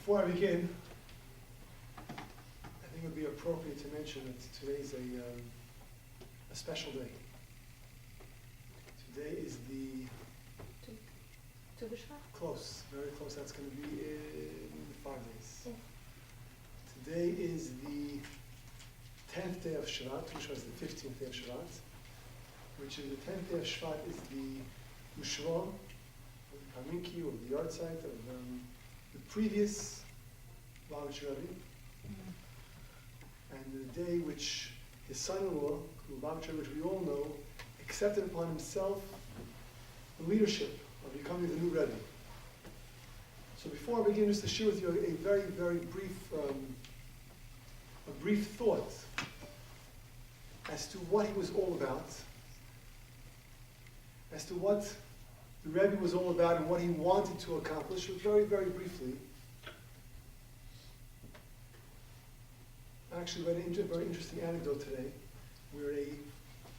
Before I begin, I think it would be appropriate to mention that today's a special day. Today is the... Close, very close. That's going to be in 5 days. Yeah. Today is the 10th day of Shvat, which was the 15th day of Shvat, which is the 10th day of Shvat is the Ushra, or the Kaminki, or the yard site of the previous Lubavitcher Rabbi, and the day which his son-in-law, Lubavitcher, which we all know, accepted upon himself the leadership of becoming the new Rebbe. So before I begin, just to share with you a very, very brief thought as to what he was all about, as to what the Rebbe was all about and what he wanted to accomplish, very, very briefly. I actually read a very interesting anecdote today where a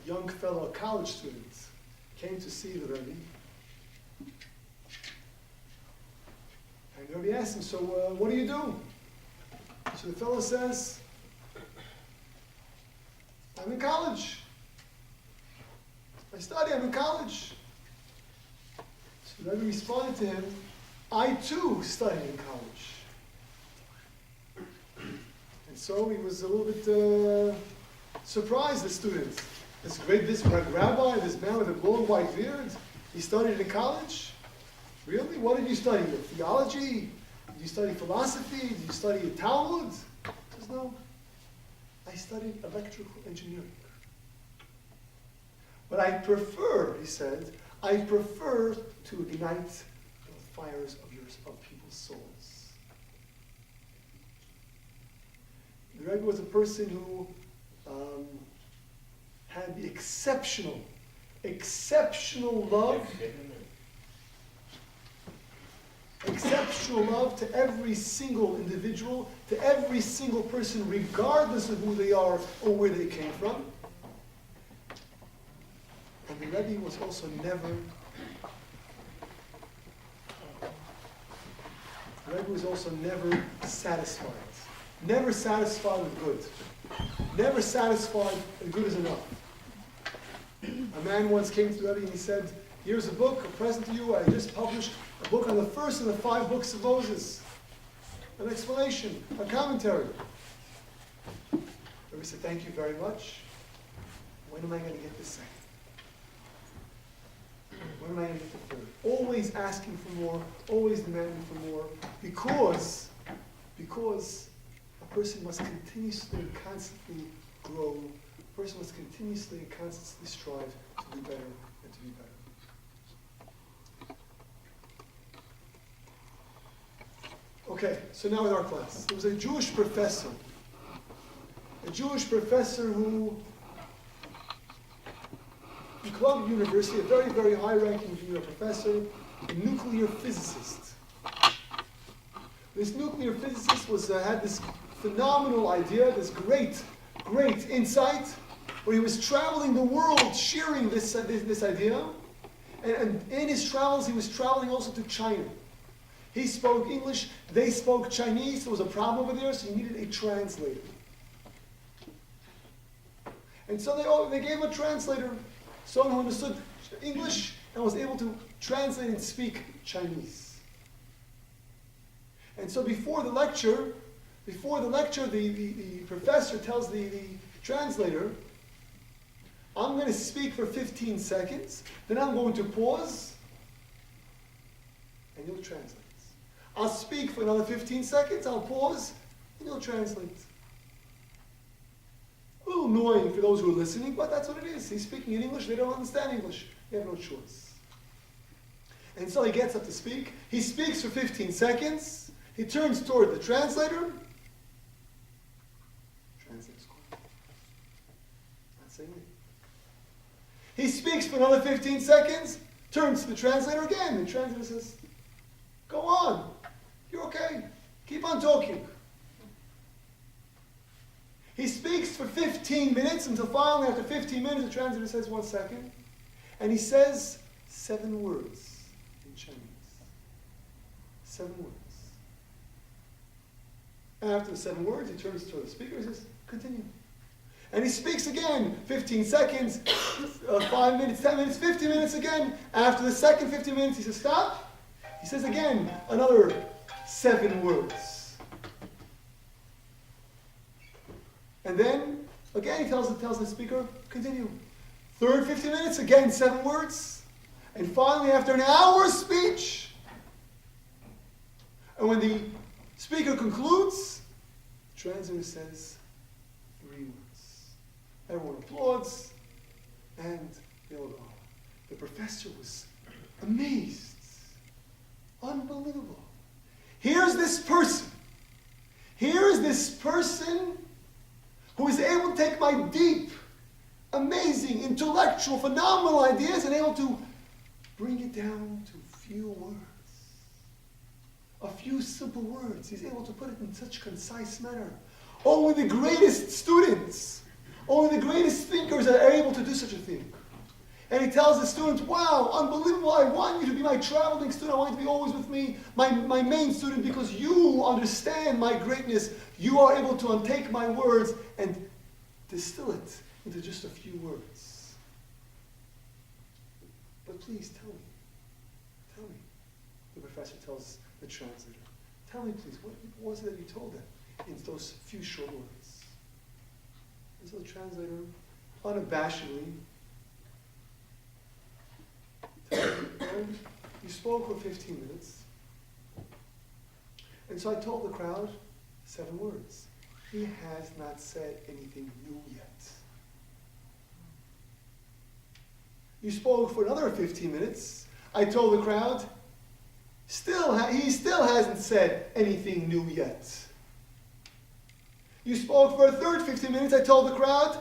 young fellow, a college student, came to see the Rebbe. And the Rebbe asked him, so what do you do? So the fellow says, I'm in college. I study, I'm in college. So the Rebbe responded to him, I too study in college. And so he was a little bit surprised, the student. This rabbi, this man with a long white beard, he studied in college? Really? What did you study? Theology? Did you study philosophy? Did you study Talmud? He says, no. I studied electrical engineering. But I prefer, he said, I prefer to ignite the fires of people's souls. The Rebbe was a person who had the exceptional love to every single individual, to every single person, regardless of who they are or where they came from. And the Rebbe was also never satisfied. Never satisfied with good. Never satisfied that good is enough. A man once came to the Rebbe and he said, here's a book, a present to you. I just published a book on the first of the 5 books of Moses. An explanation, a commentary. The Rebbe said, thank you very much. When am I going to get the second? When am I going to get the third? Always asking for more, always demanding for more, because a person must continuously and constantly grow. A person must continuously and constantly strive to be better and to be better. Okay, so now in our class, there was a Jewish professor who, in Columbia University, a very, very high-ranking professor, a nuclear physicist. This nuclear physicist had this phenomenal idea, this great insight, where he was traveling the world sharing this idea. And in his travels, he was traveling also to China. He spoke English, they spoke Chinese, there was a problem over there, so he needed a translator. And so they gave him a translator, someone who understood English and was able to translate and speak Chinese. And so before the lecture, the professor tells the translator, I'm going to speak for 15 seconds, then I'm going to pause, and you'll translate. I'll speak for another 15 seconds, I'll pause, and you'll translate. A little annoying for those who are listening, but that's what it is. He's speaking in English, they don't understand English. They have no choice. And so he gets up to speak. He speaks for 15 seconds. He turns toward the translator. Translator's quiet. Not saying anything. He speaks for another 15 seconds, turns to the translator again. The translator says, go on. You're okay. Keep on talking. He speaks for 15 minutes until finally, after 15 minutes, the translator says 1 second. And he says 7 words in Chinese. 7 words. After the 7 words, he turns to the speaker and says, continue. And he speaks again, 15 seconds, 5 minutes, 10 minutes, 15 minutes again. After the second 15 minutes, he says, stop. He says again, another 7 words. And then, again, he tells the speaker, continue. Third 15 minutes, again, 7 words. And finally, after an hour's speech, and when the speaker concludes, the translator says 3 words. Everyone applauds, and they all go. The professor was amazed. Unbelievable. Here's this person. Here is this person who is able to take my deep, amazing, intellectual, phenomenal ideas and able to bring it down to few words. A few simple words. He's able to put it in such a concise manner. Only the greatest students, only the greatest thinkers are able to do such a thing. And he tells the students, wow, unbelievable, I want you to be my traveling student. I want you to be always with me, my main student, because you understand my greatness. You are able to untake my words and distill it into just a few words. But please tell me, the professor tells the translator, tell me please, what was it that you told them in those few short words? And so the translator, unabashedly, and you spoke for 15 minutes. And so I told the crowd 7 words. He has not said anything new yet. You spoke for another 15 minutes. I told the crowd, he still hasn't said anything new yet. You spoke for a third 15 minutes. I told the crowd,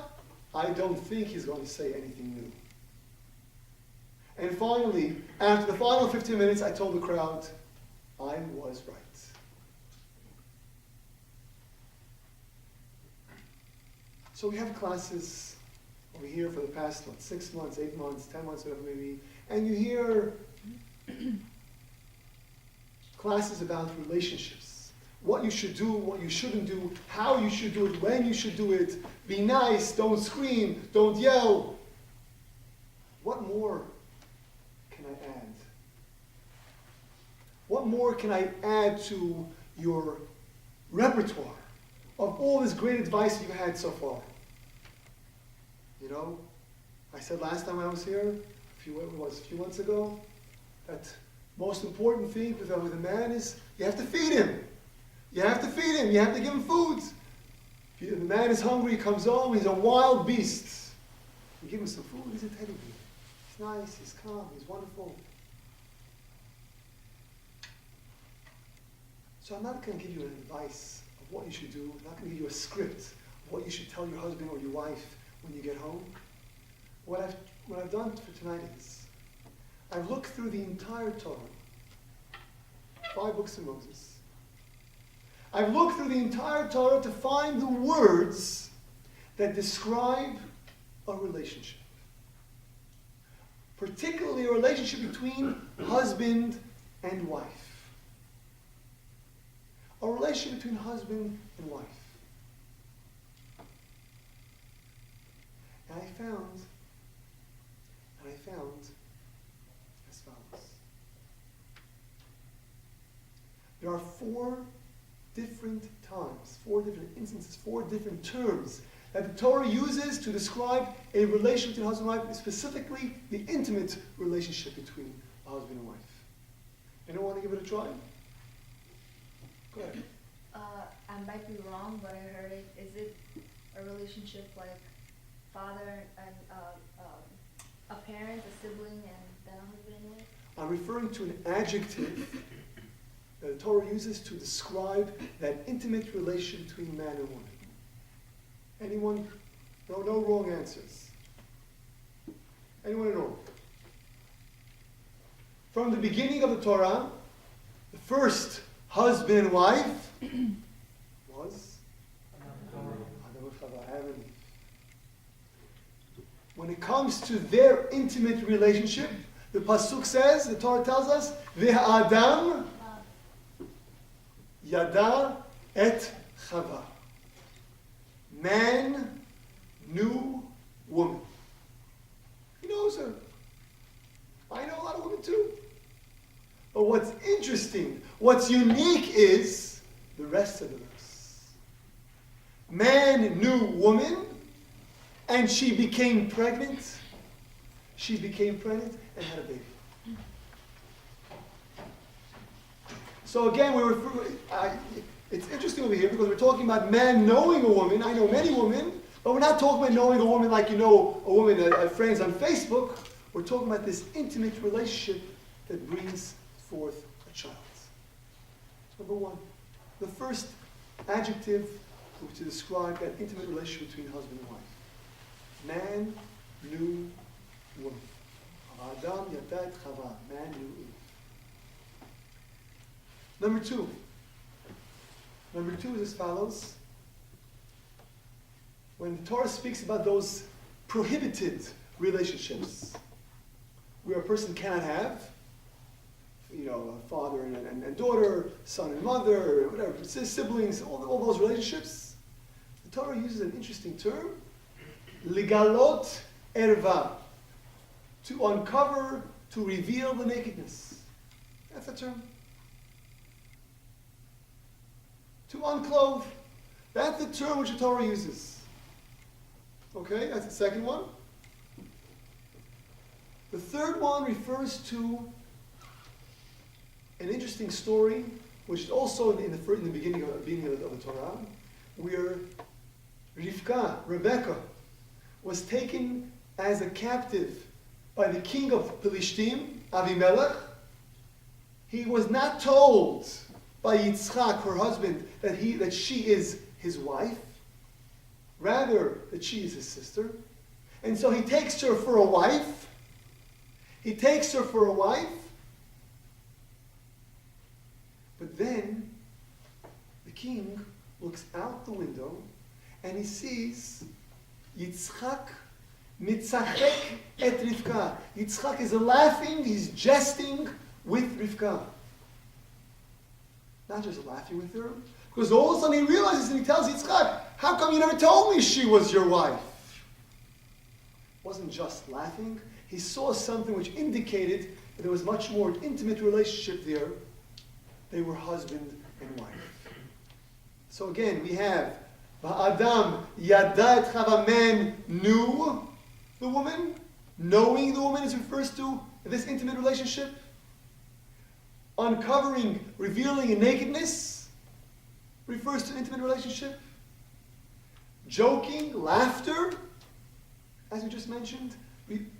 I don't think he's going to say anything new. And finally, after the final 15 minutes, I told the crowd, I was right. So we have classes over here for the past 6 months, 8 months, 10 months, whatever it may be, and you hear classes about relationships. What you should do, what you shouldn't do, how you should do it, when you should do it. Be nice, don't scream, don't yell. What more can I add? What more can I add to your repertoire of all this great advice you've had so far? You know, I said last time I was here, a few months ago, that most important thing with a man is you have to feed him. You have to feed him. You have to give him food. If the man is hungry, he comes home, he's a wild beast. You give him some food, he's a teddy bear. He's nice, he's calm, he's wonderful. So I'm not going to give you an advice of what you should do. I'm not going to give you a script of what you should tell your husband or your wife when you get home. What I've done for tonight is I've looked through the entire Torah, 5 books of Moses. I've looked through the entire Torah to find the words that describe a relationship. Particularly a relationship between husband and wife. A relationship between husband and wife. And I found as follows. There are 4 different times, 4 different instances, 4 different terms that the Torah uses to describe a relationship between husband and wife, specifically the intimate relationship between a husband and wife. Anyone want to give it a try? Go ahead. I might be wrong, but I heard it. Is it a relationship like father and a parent, a sibling, and then a husband and wife? I'm referring to an adjective that the Torah uses to describe that intimate relation between man and woman. Anyone? No wrong answers. Anyone at all? From the beginning of the Torah, the first husband and wife was Adam and Eve. When it comes to their intimate relationship, the Pasuk says, the Torah tells us, Ve'adam yada et Chava. Man knew woman. He knows her. I know a lot of women too. But what's interesting, what's unique is the rest of the verse. Man knew woman, and she became pregnant. She became pregnant and had a baby. So again, it's interesting over here because we're talking about man knowing a woman. I know many women, but we're not talking about knowing a woman like you know a woman, friends on Facebook. We're talking about this intimate relationship that brings forth a child. Number one, the first adjective to describe that intimate relationship between husband and wife. Man knew woman. Adam yada et Chava. Man knew Eve. Number two. Number two is as follows. When the Torah speaks about those prohibited relationships, where a person cannot have, a father and daughter, son and mother, whatever, siblings, all those relationships, the Torah uses an interesting term, ligalot erva, to uncover, to reveal the nakedness. That's the term. To unclothe. That's the term which the Torah uses. Okay, that's the second one. The third one refers to an interesting story, which is also in the beginning of the Torah, where Rebecca, was taken as a captive by the king of Philistine, Avimelech. He was not told by Yitzchak, her husband, that she is his wife, rather that she is his sister. And so he takes her for a wife. But then the king looks out the window and he sees Yitzchak mitzachek et Rivka. Yitzchak is laughing, he's jesting with Rivka. Not just laughing with her, because all of a sudden he realizes and he tells Yitzchak, how come you never told me she was your wife? Wasn't just laughing. He saw something which indicated that there was much more intimate relationship there. They were husband and wife. So again, we have Adam yada et Chava, man knew the woman. Knowing the woman is refers to this intimate relationship. Uncovering, revealing a nakedness refers to intimate relationship. Joking, laughter, as we just mentioned,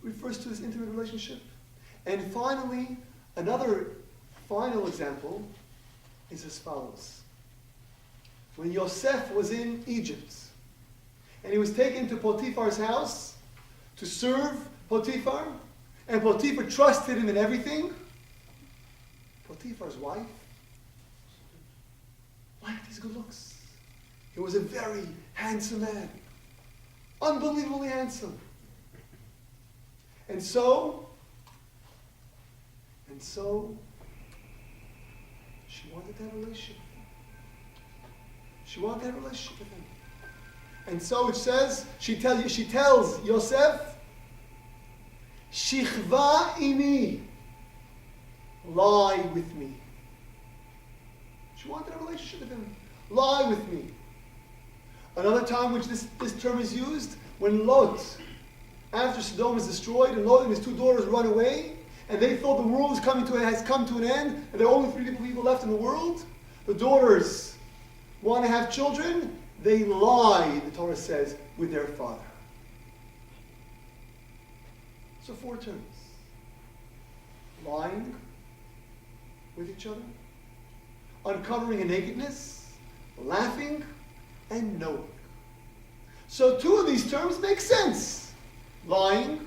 refers to this intimate relationship. And finally, another final example is as follows. When Yosef was in Egypt, and he was taken to Potiphar's house to serve Potiphar, and Potiphar trusted him in everything, Potiphar's wife liked his good looks. He was a very handsome man. Unbelievably handsome. And so, she wanted to have a relationship with him. She wanted to have a relationship with him. And so it says, she tells Yosef, Shichva imi, lie with me. She wanted a relationship with him. Lie with me. Another time which this term is used, when Lot, after Sodom is destroyed, and Lot and his two daughters run away, and they thought the world has come to an end, and there are only 3 people left in the world. The daughters want to have children. They lie, the Torah says, with their father. So 4 terms. Lying with each other, uncovering a nakedness, laughing, and knowing. So 2 of these terms make sense. Lying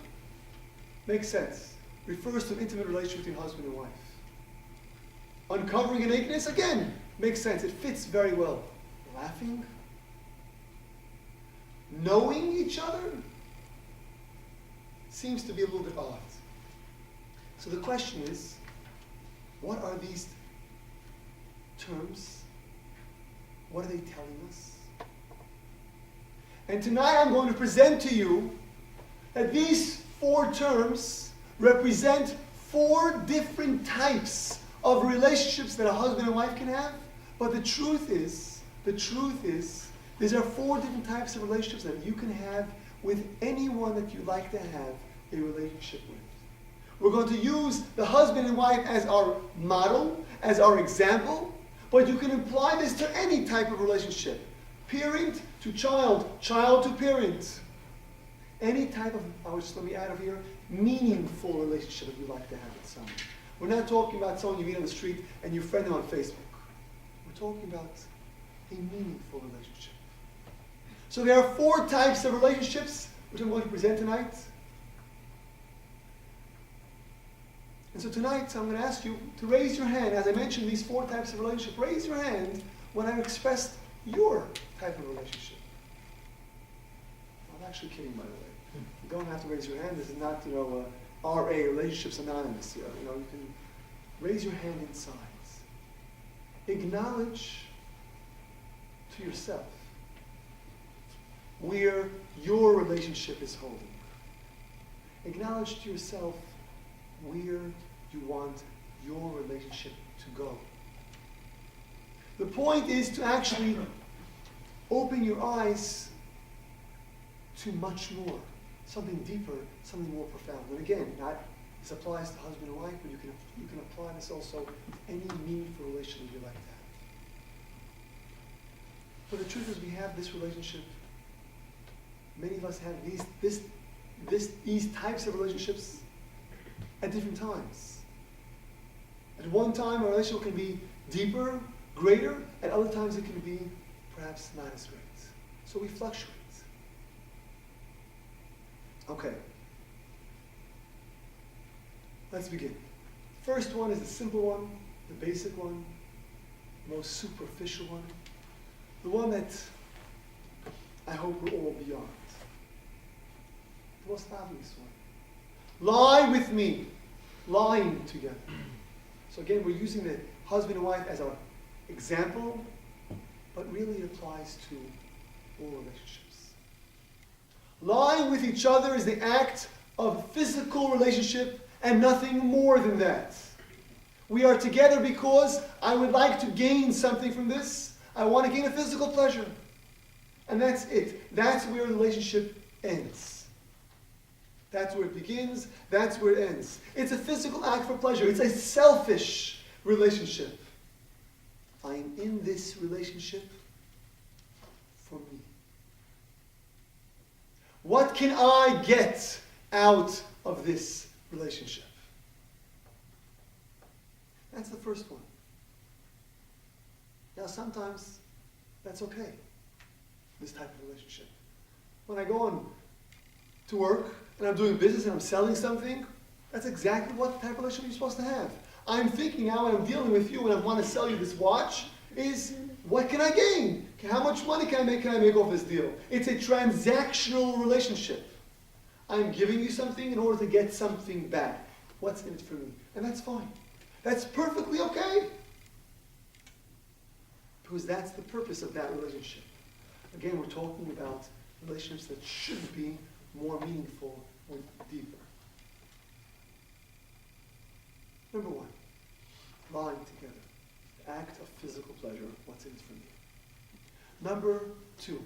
makes sense. Refers to an intimate relationship between husband and wife. Uncovering a nakedness, again, makes sense. It fits very well. Laughing, knowing each other, seems to be a little bit odd. So the question is, what are these terms What are they telling us? And tonight I'm going to present to you that these 4 terms represent 4 different types of relationships that a husband and wife can have. But the truth is, these are 4 different types of relationships that you can have with anyone that you like to have a relationship with. We're going to use the husband and wife as our model, as our example, but you can apply this to any type of relationship. Parent to child, child to parent. Any type of, let me add over here, meaningful relationship that you like to have with someone. We're not talking about someone you meet on the street and you friend them on Facebook. We're talking about a meaningful relationship. So there are 4 types of relationships which I'm going to present tonight. And so tonight I'm going to ask you to raise your hand. As I mentioned, these 4 types of relationship, raise your hand when I've expressed your type of relationship. I'm actually kidding, by the way. You don't have to raise your hand. This is not, RA, Relationships Anonymous. You can raise your hand in signs. Acknowledge to yourself where your relationship is holding. Acknowledge to yourself where you want your relationship to go. The point is to actually open your eyes to much more, something deeper, something more profound. And again, this applies to husband and wife, but you can apply this also to any meaningful relationship you like to have. But the truth is, we have this relationship. Many of us have these types of relationships at different times. At one time, our relationship can be deeper, greater. At other times, it can be perhaps not as great. So we fluctuate. Okay. Let's begin. First one is the simple one, the basic one, the most superficial one, the one that I hope we're all beyond. The most obvious one. Lie with me. Lying together. So again, we're using the husband and wife as our example, but really it applies to all relationships. Lying with each other is the act of physical relationship and nothing more than that. We are together because I would like to gain something from this. I want to gain a physical pleasure. And that's it. That's where the relationship ends. That's where it begins. That's where it ends. It's a physical act for pleasure. It's a selfish relationship. I am in this relationship for me. What can I get out of this relationship? That's the first one. Now, sometimes that's okay, this type of relationship. When I go on to work and I'm doing business and I'm selling something, that's exactly what type of relationship you're supposed to have. I'm thinking now when I'm dealing with you and I want to sell you this watch is, what can I gain? How much money can I make off this deal? It's a transactional relationship. I'm giving you something in order to get something back. What's in it for me? And that's fine. That's perfectly okay. Because that's the purpose of that relationship. Again, we're talking about relationships that should be more meaningful or deeper. Number one, lying together. The act of physical pleasure. What's in it for me? Number two,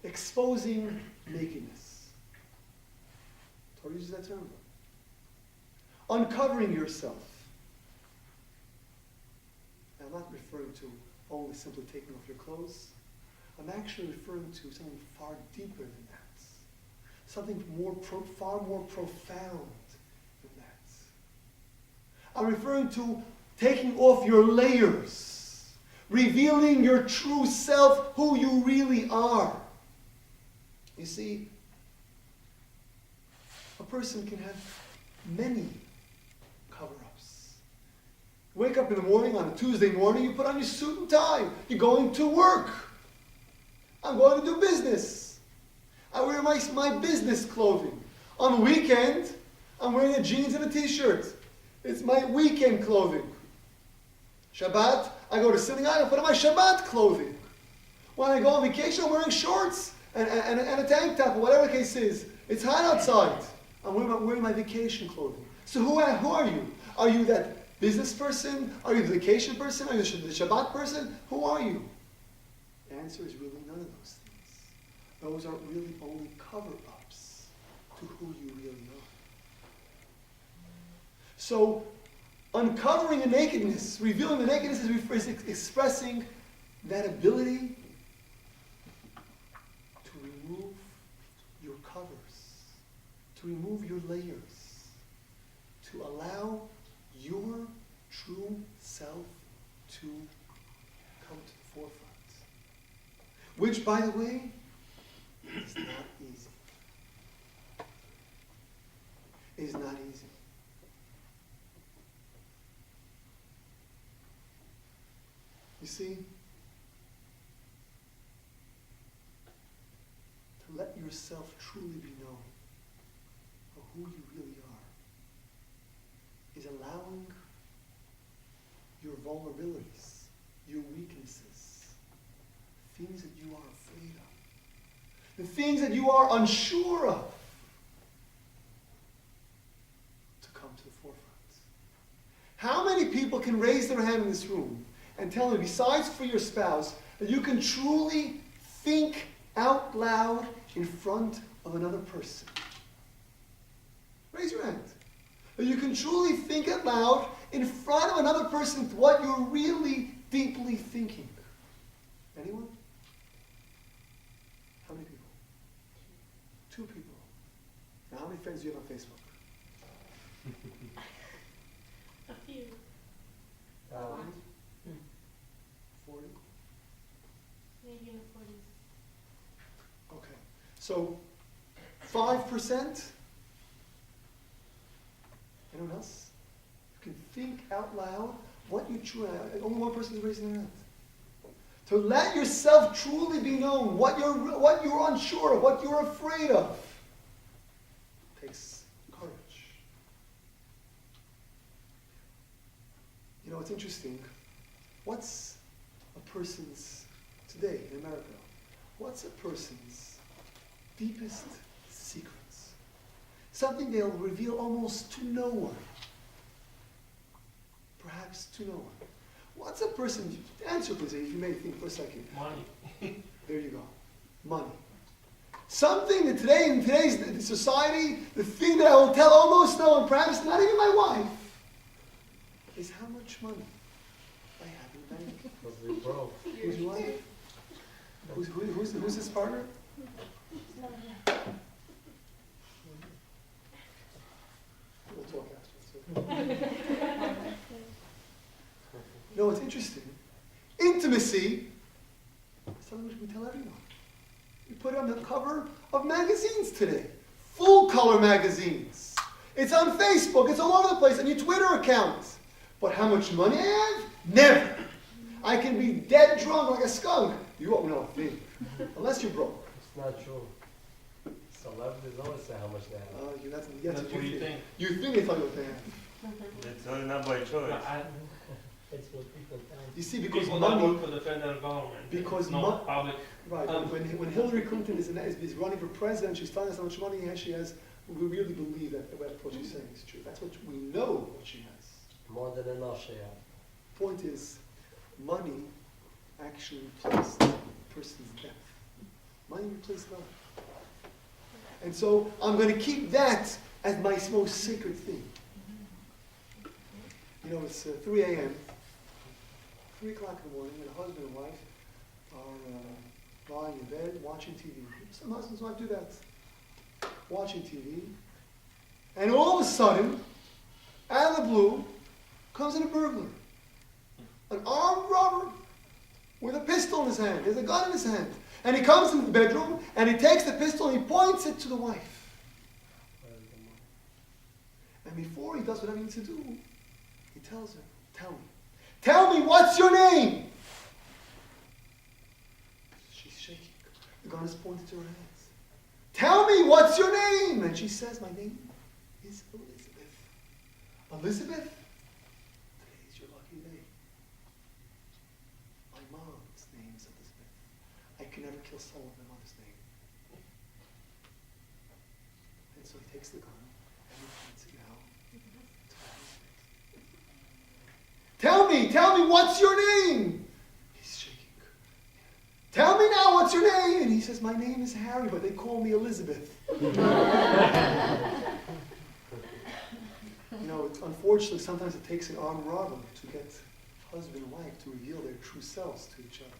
exposing nakedness. Torah uses that term. Uncovering yourself. Now, I'm not referring to only simply taking off your clothes. I'm actually referring to something far deeper than that. Something far more profound than that. I'm referring to taking off your layers, revealing your true self, who you really are. You see, a person can have many cover-ups. Wake up in the morning on a Tuesday morning, you put on your suit and tie. You're going to work. I'm going to do business. I wear my business clothing. On the weekend, I'm wearing a jeans and a t-shirt. It's my weekend clothing. Shabbat, I go to synagogue, I put on my Shabbat clothing. When I go on vacation, I'm wearing shorts and a tank top, or whatever the case is. It's hot outside. I'm wearing my vacation clothing. So who are you? Are you that business person? Are you the vacation person? Are you the Shabbat person? Who are you? The answer is really none of those things. Those are really only cover-ups to who you really are. So, uncovering the nakedness, revealing the nakedness is expressing that ability to remove your covers, to remove your layers, to allow your true self to come to the forefront. Which, by the way, is not easy. It is not easy. You see, to let yourself truly be known for who you really are is allowing your vulnerabilities, your weaknesses, things that you are afraid of, the things that you are unsure of, to come to the forefront. How many people can raise their hand in this room and tell me, besides for your spouse, that you can truly think out loud in front of another person? Raise your hand. That you can truly think out loud in front of another person what you're really deeply thinking. Anyone? How many people? 2 people. Now, how many friends do you have on Facebook? A few. 40? Maybe in the 40s. Okay. So, 5%? Anyone else? You can think out loud what you truly, only one person is raising their hand. To let yourself truly be known, what you're unsure of, what you're afraid of, takes courage. You know, it's interesting. What's a person's, today in America, what's a person's deepest secrets? Something they'll reveal almost to no one. Perhaps to no one. What's a person, answer please, if you may think for a second. Money. There you go. Money. Something that today, in today's society, the thing that I will tell almost no one, perhaps not even my wife, is how much money I have in the bank. Because we broke. Who's your wife? Who's his partner? We'll talk after. No, it's interesting. Intimacy is something which we tell everyone. We put it on the cover of magazines today. Full color magazines. It's on Facebook. It's all over the place. On your Twitter account. But how much money I have? Never. I can be dead drunk like a skunk. You won't know a thing. Unless you're broke. It's not true. Celebrities always say how much they have. That's What do you think? You think they tell you what they have. It's really not by choice. It's what people tell. You see, because People that money... work for the federal government. Because not public. Right. When Hillary Clinton is running for president, she's telling us how much money she has. We really believe that what she's saying is true. That's what we know what she has. More than enough she has. Point is, money actually replaced a person's death. Money replaced God. And so I'm going to keep that as my most sacred thing. You know, it's 3 a.m., 3 o'clock in the morning, and a husband and wife are lying in bed watching TV. Some husbands might do that. Watching TV. And all of a sudden, out of the blue, comes in a burglar. An armed robber with a pistol in his hand. There's a gun in his hand. And he comes into the bedroom, and he takes the pistol, and he points it to the wife. And before he does whatever he needs to do, he tells her, tell me, what's your name? She's shaking. The gun is pointed to her hands. Tell me, what's your name? And she says, my name is Elizabeth. Elizabeth? Today's your lucky day. never kill someone in their mother's name. And so he takes the gun and he points it out to her husband. Tell me, what's your name? He's shaking. Tell me now, what's your name? And he says, my name is Harry, but they call me Elizabeth. Unfortunately, sometimes it takes an armed robber to get husband and wife to reveal their true selves to each other.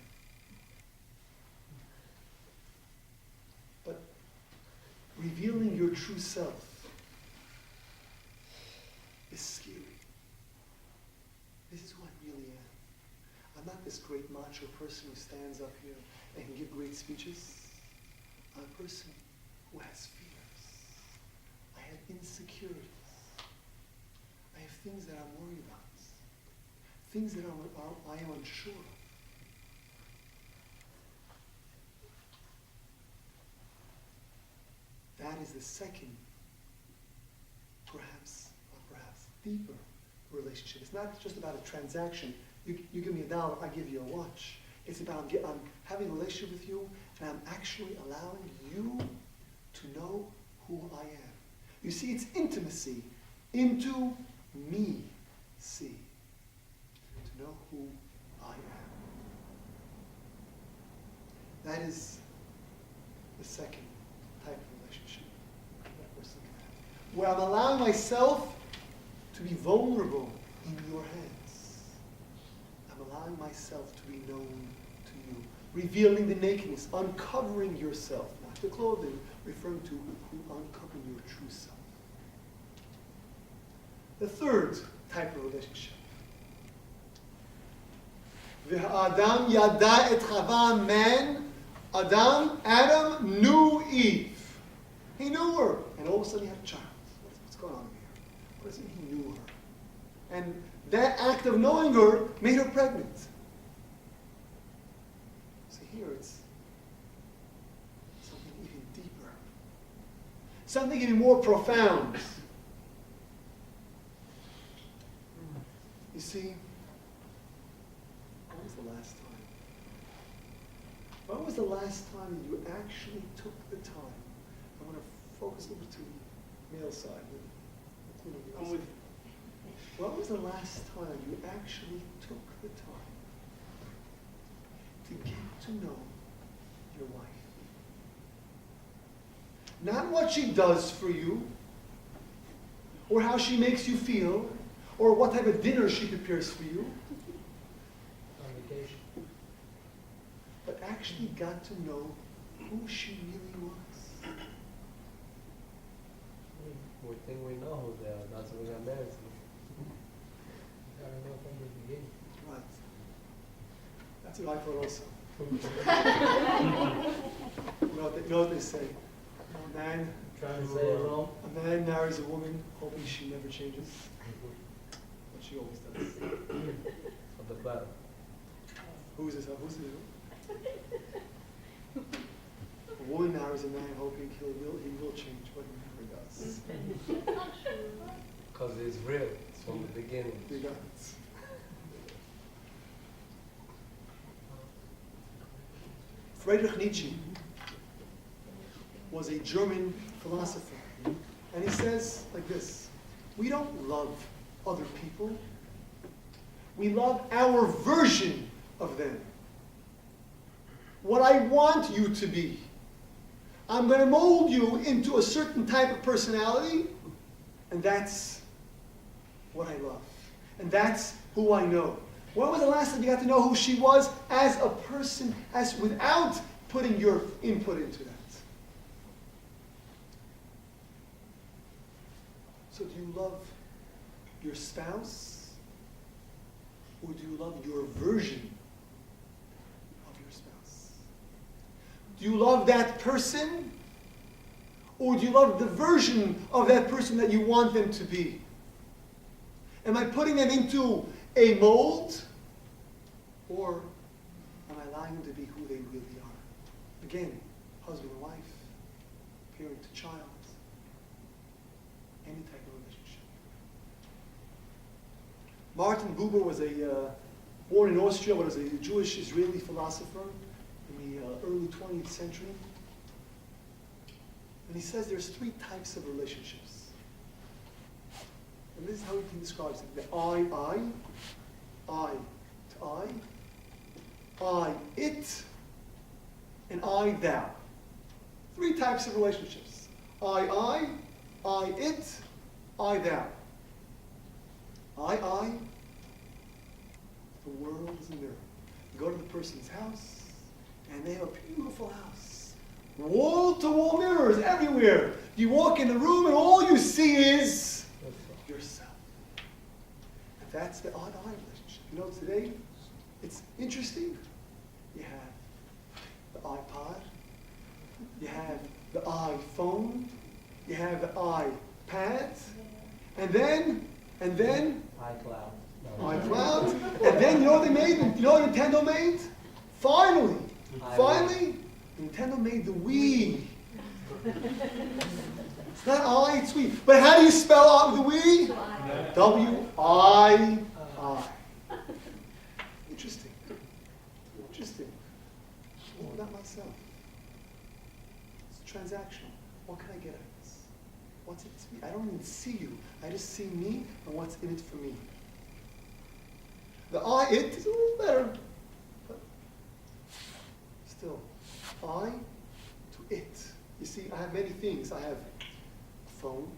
But revealing your true self is scary. This is who I really am. I'm not this great macho person who stands up here and can give great speeches. I'm a person who has fears. I have insecurities. I have things that I'm worried about. Things that I am unsure of. That is the second, perhaps deeper relationship. It's not just about a transaction. You give me $1, I give you a watch. It's about I'm having a relationship with you, and I'm actually allowing you to know who I am. You see, it's intimacy into me. See. To know who I am. That is the second type of relationship that we're looking at. Where I'm allowing myself to be vulnerable in your hands. I'm allowing myself to be known to you. Revealing the nakedness, uncovering yourself. Not the clothing, referring to uncovering your true self. The third type of relationship. Adam yada et Chava, man. Adam knew Eve. He knew her. And all of a sudden he had a child. What's going on here? What does it mean he knew her? And that act of knowing her made her pregnant. So here it's something even deeper. Something even more profound. You see, when was the last time? When was the last time that you actually took the time? I'm going to focus a little to the male side. I'm with you. When was the last time you actually took the time to get to know your wife? Not what she does for you, or how she makes you feel, or what type of dinner she prepares for you. On vacation. But actually got to know who she really was. We think we know who they are. That's what we got married to. You gotta know from the beginning. Right. That's what I thought also. You know what they say? A man, Trying to say it wrong. a man marries a woman hoping she never changes. But she always does. Of the platter. Who's this? Who's this? A woman marries a man hoping he will change, but he never does. Because it's real. It's from the beginning. You got it. Friedrich Nietzsche was a German philosopher. And he says like this: we don't love other people. We love our version of them. What I want you to be. I'm going to mold you into a certain type of personality, and that's what I love. And that's who I know. When was the last time you got to know who she was as a person, as without putting your input into that? So do you love your spouse, or do you love your version of your spouse? Do you love that person, or do you love the version of that person that you want them to be? Am I putting them into a mold, or am I allowing them to be who they really are? Again, husband and wife, parent to child, any type of relationship. Martin Buber was born in Austria, but was a Jewish Israeli philosopher in the early 20th century. And he says there's 3 types of relationships. And this is how he describes it. The I to I, it, and I, thou. 3 types of relationships. I, it, I, thou. I, the world is a mirror. You go to the person's house, and they have a beautiful house. Wall-to-wall mirrors everywhere. You walk in the room, and all you see is yourself. And that's the I relationship. You know, today, it's interesting. You have the iPod. You have the iPhone. You have the iPad. And then iCloud. No. iCloud. And then you know what they made? You know what Nintendo made? Finally, Nintendo made the Wii. It's not I, it's Wii. But how do you spell out the Wii? W-I-I. Interesting. Well, not myself. It's transactional. What can I get out of this? What's in it to me? I don't even see you. I just see me and what's in it for me. The I, it is a little better. But still, I to it. You see, I have many things. I have a phone,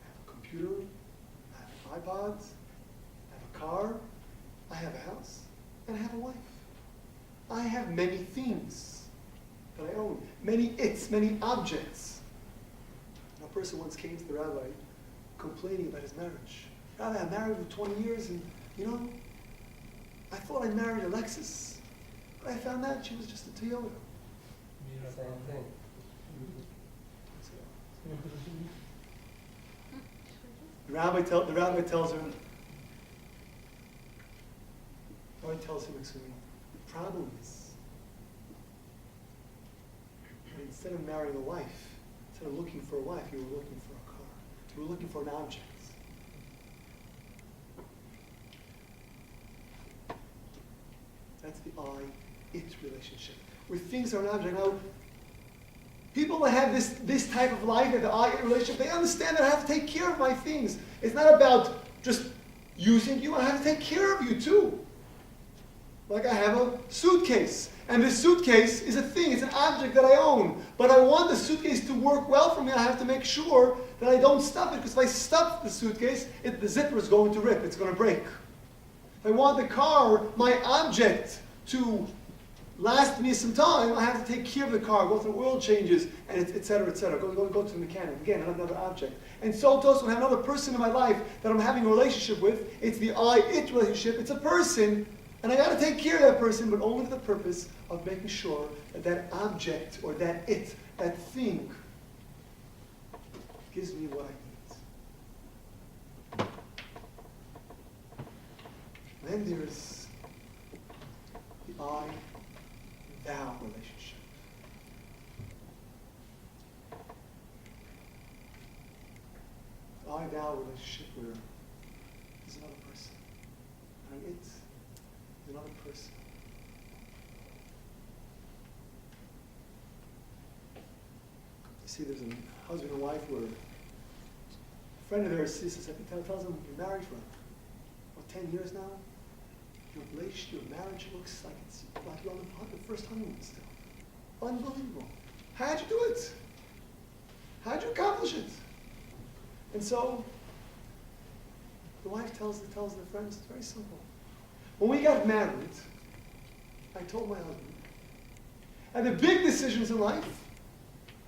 I have a computer, I have iPods, I have a car, I have a house, and I have a wife. I have many things that I own, many its, many objects. And a person once came to the rabbi complaining about his marriage. Rabbi, I'm married for 20 years, and you know, I thought I married a Lexus, but I found out she was just a Toyota. Same thing. The rabbi tells him, excuse me, the problem is that instead of marrying a wife, instead of looking for a wife, you were looking for a car. You were looking for an object. That's the I-it relationship. Where things are an object. Now, people that have this type of life, the I-it relationship, they understand that I have to take care of my things. It's not about just using you, I have to take care of you too. Like I have a suitcase, and this suitcase is a thing, it's an object that I own. But I want the suitcase to work well for me, I have to make sure that I don't stuff it, because if I stuff the suitcase, the zipper is going to rip, it's going to break. If I want the car, my object, to last me some time, I have to take care of the car, go through oil changes, and et cetera, go to the mechanic. Again, another object. And so to us, when I have another person in my life that I'm having a relationship with, it's the I-it relationship. It's a person, and I got to take care of that person, but only for the purpose of making sure that that object, or that it, that thing, gives me what I need. Then there's the I-thou relationship. The I-thou relationship where there's another person, and it is another person. You see, there's a husband and wife where a friend of theirs tells them, you're married for 10 years now. Your relationship, your marriage looks like it's like you're on the first honeymoon still. Unbelievable. How'd you do it? How'd you accomplish it? And so, the wife tells the friends, it's very simple. When we got married, I told my husband, and the big decisions in life,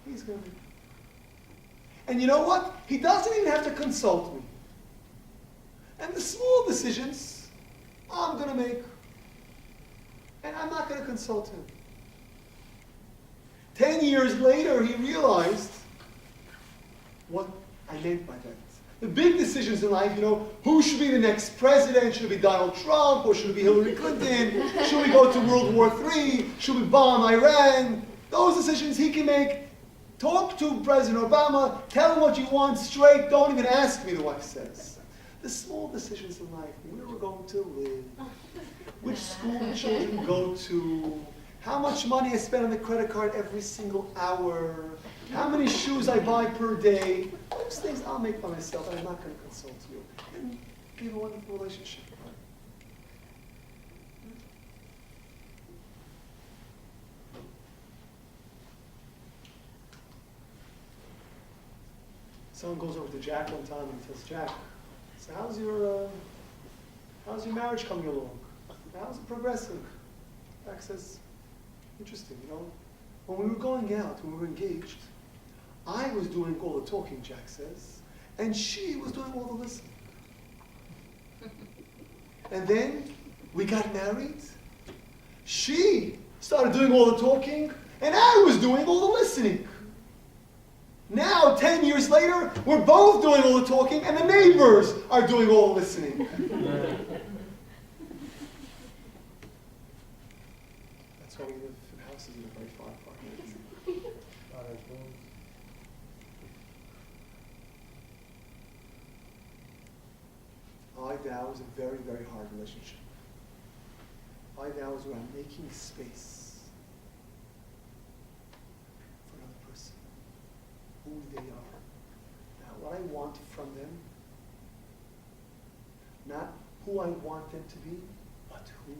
he's going to make. And you know what? He doesn't even have to consult me. And the small decisions, I'm going to make. And I'm not going to consult him. 10 years later, he realized what I meant by that. The big decisions in life, you know, who should be the next president? Should it be Donald Trump or should it be Hillary Clinton? Should we go to World War III? Should we bomb Iran? Those decisions he can make. Talk to President Obama. Tell him what you want straight. Don't even ask me, the wife says. The small decisions in life, where we're going to live, which school children go to, how much money I spend on the credit card every single hour, how many shoes I buy per day. Those things I'll make by myself, and I'm not going to consult you. And we have a wonderful relationship. Someone goes over to Jack one time and says, Jack, so how's your marriage coming along? How's it progressing? Jack says, interesting, when we were going out, when we were engaged, I was doing all the talking, Jack says, and she was doing all the listening. And then we got married. She started doing all the talking, and I was doing all the listening. Now, 10 years later, we're both doing all the talking, and the neighbors are doing all the listening. That's why we live in houses that are very far apart. I vow is a very, very hard relationship. I vow is where I'm making space for another person, who they are. Not what I want from them, not who I want them to be, but who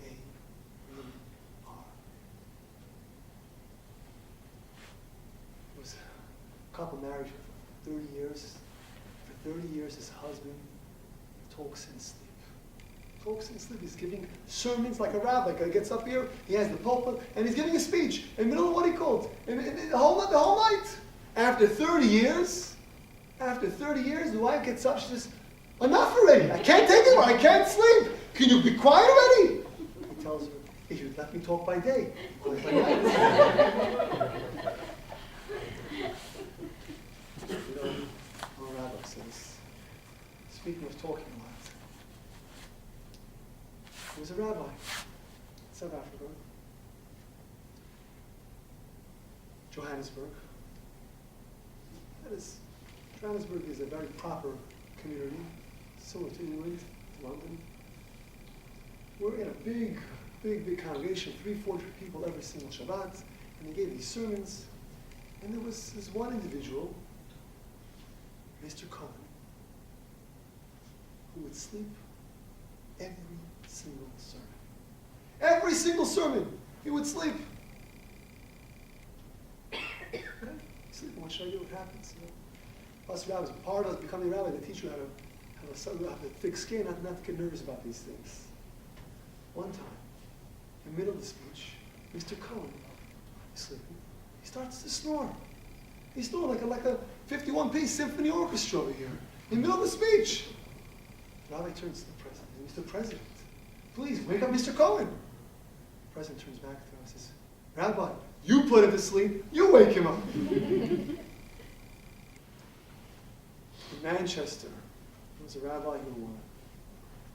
they really are. There was a couple married for 30 years. For 30 years, his husband talks in sleep. Talks in sleep. He's giving sermons like a rabbi. He gets up here, he has the pulpit, and he's giving a speech in the middle of what he called, and the whole night. After 30 years, the wife gets up, she says, enough already. I can't take it anymore. I can't sleep. Can you be quiet already? He tells her, if you'd let me talk by day, I'll by night. Our rabbi says, speaking of talking a lot, he was a rabbi in South Africa, Johannesburg. Johannesburg is a very proper community, similar to England, to London. We're in a big congregation, 300-400 people every single Shabbat, and they gave these sermons. And there was this one individual, Mr. Kogan, who would sleep every single sermon. Every single sermon, he would sleep. Sleep, what should I do? What happens? Us rabbis, part of becoming a rabbi, they teach you how to have a thick skin, not to get nervous about these things. One time, in the middle of the speech, Mr. Kogan is sleeping. He starts to snore. He snored like a 51-piece symphony orchestra over here, in the middle of the speech. The rabbi turns to the president. Mr. President, please wake up Mr. Kogan. The president turns back to him and says, Rabbi, you put him to sleep, you wake him up. In Manchester, there was a rabbi who,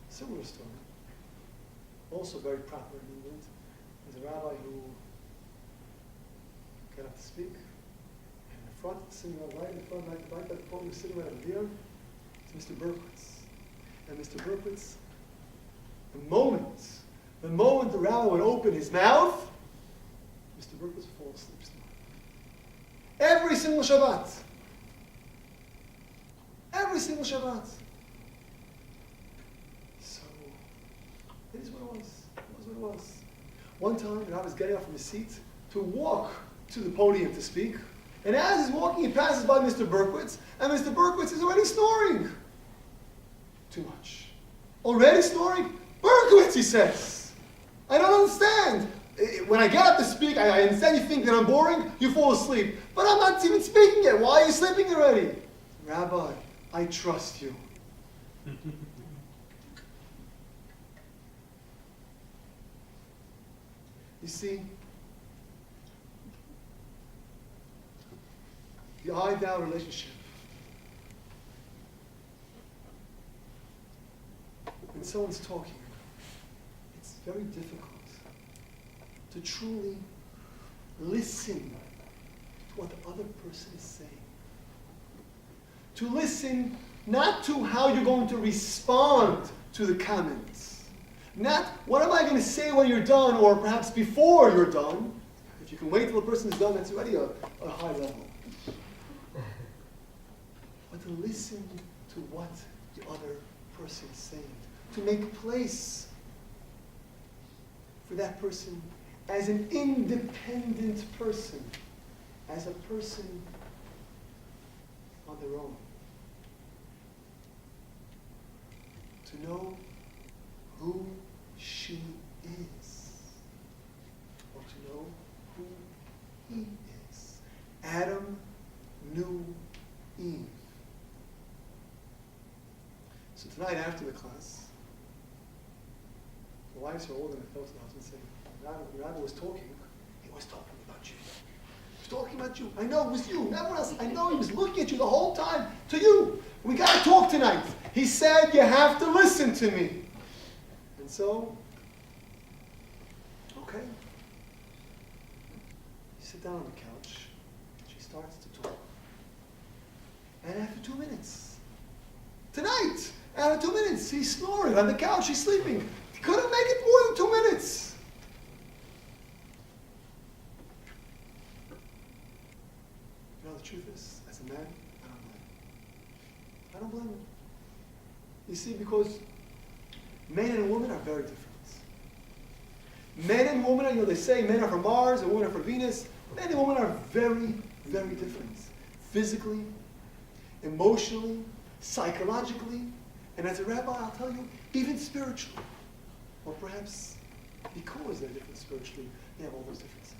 similar story, also very proper in England. There was a rabbi who got up to speak, and in the front, sitting right in front, right by the podium, sitting right over here, is Mr. Berkowitz. And Mr. Berkowitz, the moment the rabbi would open his mouth, Mr. Berkowitz would fall asleep snoring. Every single Shabbat. Every single Shabbat. So, it is what it was. It was what it was. One time, the rabbi was getting up from his seat to walk to the podium to speak. And as he's walking, he passes by Mr. Berkowitz, and Mr. Berkowitz is already snoring. Too much. Already snoring? Berkowitz, he says. I don't understand. When I get up to speak, I understand you think that I'm boring, you fall asleep. But I'm not even speaking yet. Why are you sleeping already? Rabbi, I trust you. You see, the I-thou relationship, when someone's talking, it's very difficult to truly listen to what the other person is saying. To listen not to how you're going to respond to the comments, Not, what am I going to say when you're done, or perhaps before you're done. If you can wait till the person is done, that's already a high level. But to listen to what the other person is saying. To make place for that person as an independent person, as a person on their own. To know who she is, or to know who he is. Adam knew Eve. So tonight after the class, the wives are older than the husbands saying, Rabbi was talking, he was talking about you. He was talking about you. I know it was you, everyone else. I know he was looking at you the whole time, to you. We got to talk tonight. He said, you have to listen to me. And so, okay. You sit down on the couch, and she starts to talk. And after 2 minutes, tonight, after 2 minutes, he's snoring on the couch, he's sleeping. He couldn't make it more than 2 minutes. You know, the truth is, as a man, I don't blame him. I don't blame him. You see, because men and women are very different. Men and women, you know, they say men are from Mars and women are from Venus. Men and women are very, very different. Physically, emotionally, psychologically, and as a rabbi, I'll tell you, even spiritually. Or perhaps because they're different spiritually, they have all those differences.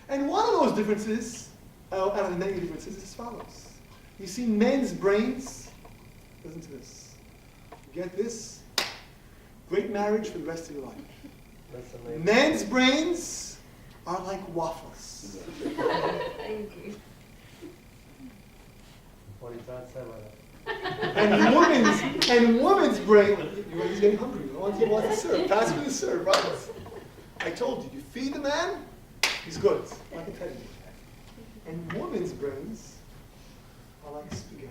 And one of those differences, out of the many differences, is as follows. You see, men's brains, listen to this. You get this? Great marriage for the rest of your life. That's amazing. Men's brains are like waffles. Thank you. What are you trying to say by that? And women's brain, he's getting hungry. He wants to serve. Pass me the serve, right? I told you, you feed the man, he's good. I can tell you. And women's brains are like spaghetti.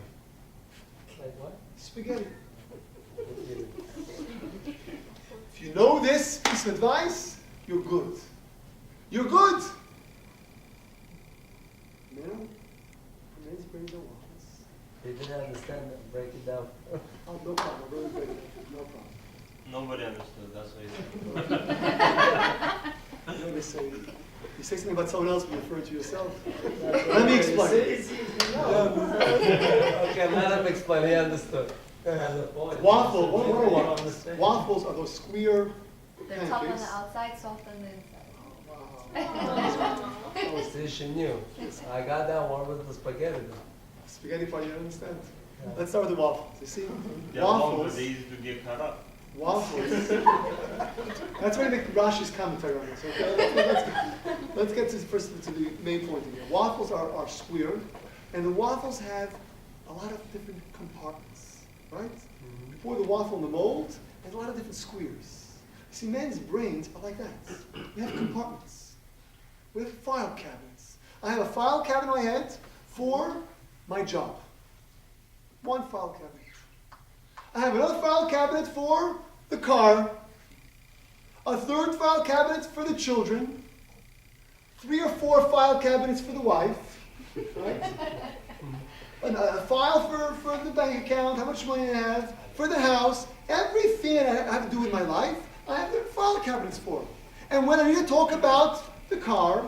Like what? Spaghetti. If you know this piece of advice, you're good. You're good. Men's brains are waffles. They didn't understand that. Break it down. Oh, no problem. Really break it down. No problem. Nobody understood, that's why you You know, they say, you say something about someone else, but you refer to yourself. Let me explain. Okay, let him explain. He understood. Waffle, what are waffles? Waffles are those square They're tough on the pancakes. outside, soft on the inside. Oh, see, she knew. I got that one with the spaghetti. Spaghetti part, you don't understand? Yeah. Let's start with the waffles. You see? They're long, but Waffles. they used to get cut up. Waffles. That's where the Rashi's commentary on this. Okay, let's get to first to the main point here. Waffles are square, and the waffles have a lot of different compartments, right? You pour the waffle in the mold, and a lot of different squares. See, men's brains are like that. We have compartments. We have file cabinets. I have a file cabinet in my head for my job. One file cabinet. I have another file cabinet for the car, a third file cabinet for the children, 3 or 4 file cabinets for the wife, right? A file for the bank account, how much money I have, for the house, everything I have to do in my life, I have the file cabinets for. And when I need to talk about the car,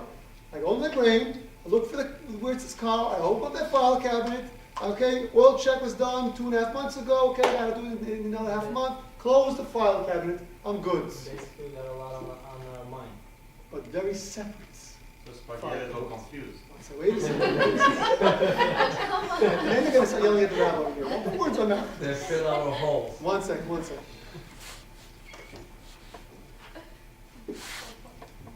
I go to the brain, I look for where's this car, I open up that file cabinet, okay, oil check was done 2.5 months ago, okay, I gotta do it in another half month, close the file cabinet, I'm good. Basically, got a lot on our mind. But very separate. So spaghetti got confused. So wait a second. Then you're gonna start yelling at the rabbi over here. What words on that? They fill our holes. One second.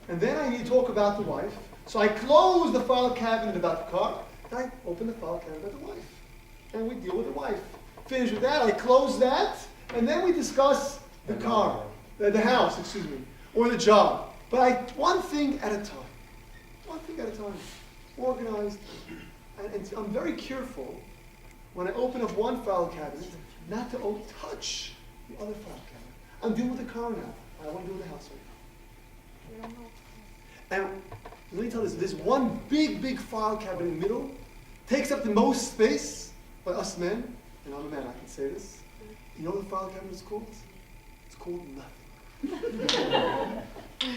And then I need to talk about the wife. So I close the file cabinet about the car, and I open the file cabinet about the wife. And we deal with the wife. Finish with that, I close that, and then we discuss the car, the house, excuse me, or the job. But one thing at a time. One thing at a time. Organized. And I'm very careful when I open up one file cabinet not to touch The other file cabinet. I'm dealing with the car now. I want to deal with the house right now. We don't know. And let me tell you this one big file cabinet in the middle takes up the most space by us men, and I'm a man, I can say this. You know what the file cabinet is called? It's called nothing.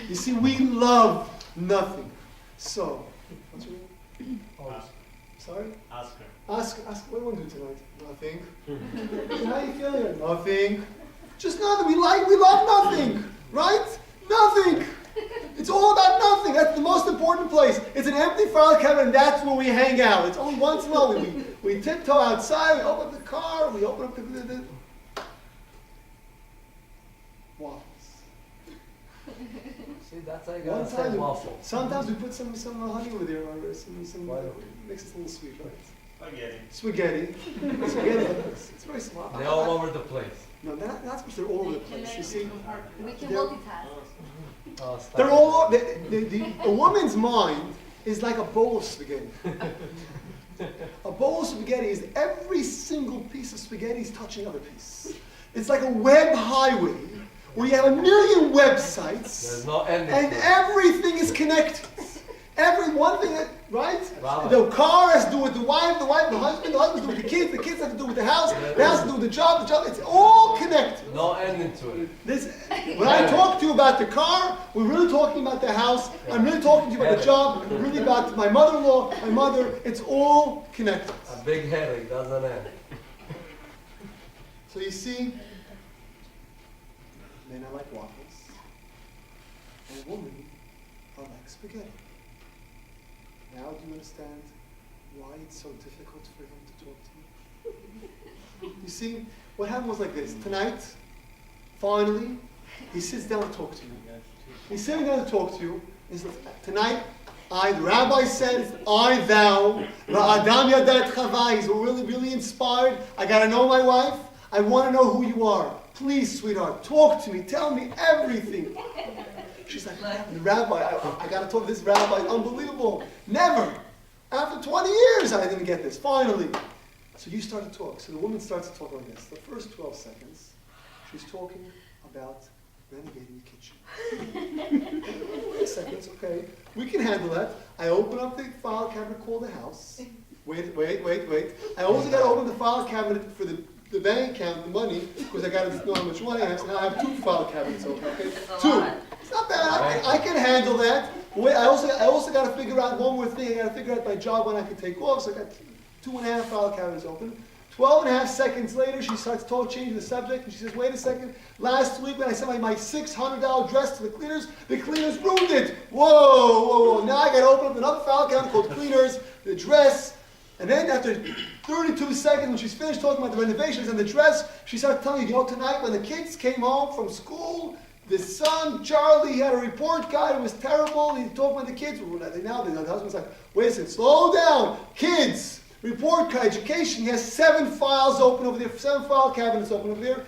You see, we love nothing. So, what's your name? Ask, Sorry? ask her. Ask, what do you want to do tonight? Nothing. How are you feeling? Nothing. Just nothing. We love nothing. Right? Nothing. It's all about nothing. That's the most important place. It's an empty file cabinet, and that's where we hang out. It's only once in a while we tiptoe outside, we open up the car, we open up the waffles. See, that's how you One gotta say time, waffle. sometimes we put some honey over there, or some Why? makes it a little sweet, right? Spaghetti. Spaghetti. It's very smart. They're all over the place. No, that's because they're all over the place. You see, We can Yeah. multitask. Oh, stop they're it. all. A woman's mind is like a bowl of spaghetti. A bowl of spaghetti is every single piece of spaghetti is touching other piece. It's like a web highway where you have a million websites. There's no ending. And to it. everything is connected. Every one thing that, right? Rabbi. The car has to do with the wife, the husband has to do with the kids have to do with the house has to do with the job, it's all connected. No ending to it. When I talk to you about the car, we're really talking about the house, I'm really talking to you about the job, really about my mother-in-law, my mother, it's all connected. A big headache doesn't end. So you see, men are like waffles, and women are like spaghetti. Now do you understand why it's so difficult for him to talk to you? You see, what happened was like this. Tonight, finally, he sits down to talk to you. He's sitting down to talk to you. He says, tonight, the rabbi said, I vow, Adam yadat chavai. He's really inspired. I got to know my wife. I want to know who you are. Please, sweetheart, talk to me. Tell me everything. She's like, the rabbi, I got to talk to this rabbi. Unbelievable. Never. After 20 years, I didn't get this. Finally. So you start to talk. So the woman starts to talk like this. The first 12 seconds, she's talking about renovating the kitchen. 12 seconds, okay. We can handle that. I open up the file cabinet called the house. Wait. I also got to open the file cabinet for the bank account, the money, because I got to know how much money I have. So now I have 2 file cabinets open, okay? 2. It's not bad. I can handle that. Wait, I also got to figure out one more thing. I got to figure out my job when I can take off. So I got 2.5 file cabinets open. 12.5 seconds later, she starts changing the subject, and she says, wait a second. Last week when I sent my $600 dress to the cleaners ruined it. Whoa. Now I got to open up another file cabinet called cleaners, the dress. And then after 32 seconds, when she's finished talking about the renovations and the dress, she started telling you, tonight when the kids came home from school, the son, Charlie, he had a report card, it was terrible, he talked about the kids. Now the husband's like, wait a second, slow down. Kids, report card, education, he has 7 files open over there, 7 file cabinets open over there.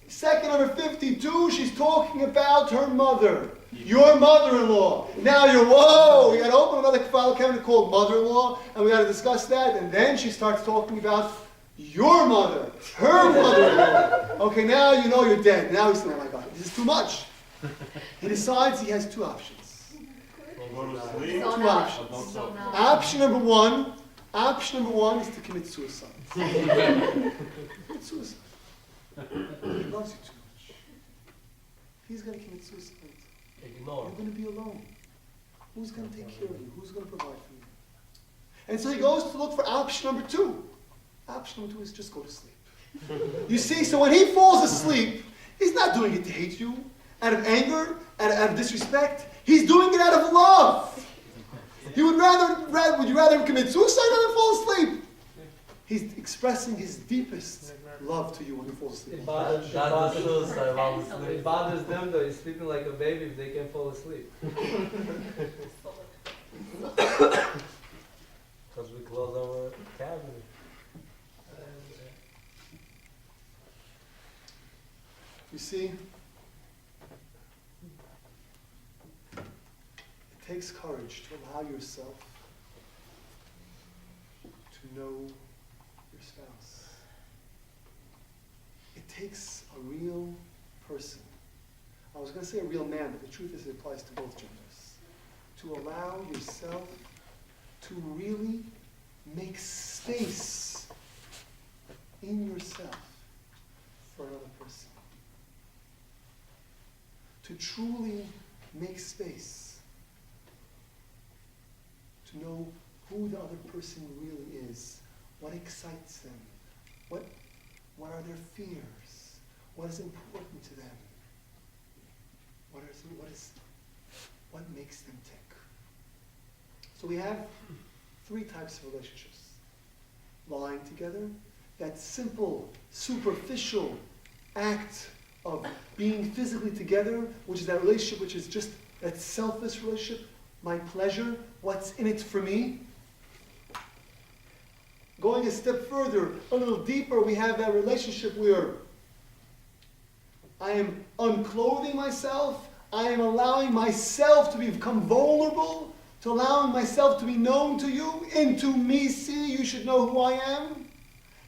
Second number 52, she's talking about her mother. Your mother-in-law. Now we got to open another file cabinet called mother-in-law, and we got to discuss that. And then she starts talking about your mother, her mother-in-law. Okay, now you know you're dead. Now he's saying, oh my God, this is too much. He decides he has 2 options. Go to sleep. 2 options. Don't talk. Option number one is to commit suicide. Suicide. He loves you too much. He's going to commit suicide. Ignore. You're going to be alone. Who's going to take care of you? Who's going to provide for you? And so he goes to look for option number 2. Option number 2 is just go to sleep. You see, so when he falls asleep, he's not doing it to hate you, out of anger, out of disrespect. He's doing it out of love. Would you rather him commit suicide or than fall asleep? He's expressing his deepest love to you when he falls asleep. It bothers It bothers them though. He's sleeping like a baby if they can fall asleep. Because we close our cabinet. You see, it takes courage to allow yourself to know your spouse. It takes a real person. I was going to say a real man, but the truth is it applies to both genders. To allow yourself to really make space in yourself for another person. To truly make space. To know who the other person really is. What excites them. What are their fears? What is important to them? What makes them tick? So we have 3 types of relationships. Lying together, that simple, superficial act of being physically together, which is that relationship which is just that selfless relationship, my pleasure, what's in it for me. Going a step further, a little deeper, we have that relationship where I am unclothing myself, I am allowing myself to become vulnerable, to allowing myself to be known to you, into me, see, you should know who I am.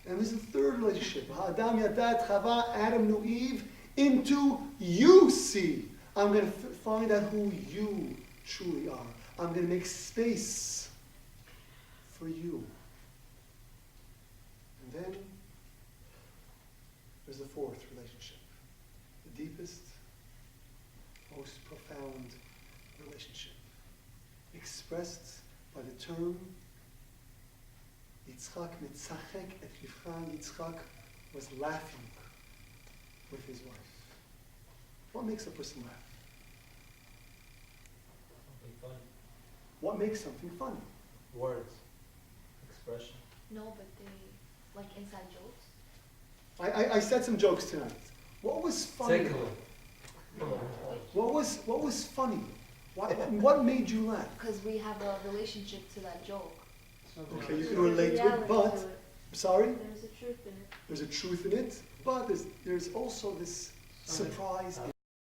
And this is the third relationship. Adam Yadat Chava, Adam knew Eve, into you see. I'm going to find out who you truly are. I'm going to make space for you. And then there's the fourth relationship. The deepest, most profound relationship. Expressed by the term Yitzchak mitzachek et Rivka. Yitzchak was laughing with his wife. What makes a person laugh? Something funny. What makes something funny? Words. Expression. No, but they, like inside jokes. I said some jokes tonight. What was funny? Second one. What was funny? What made you laugh? Because we have a relationship to that joke. Okay, you can relate to it, but sorry, There's a truth in it. there's a truth in it, but there's also this surprise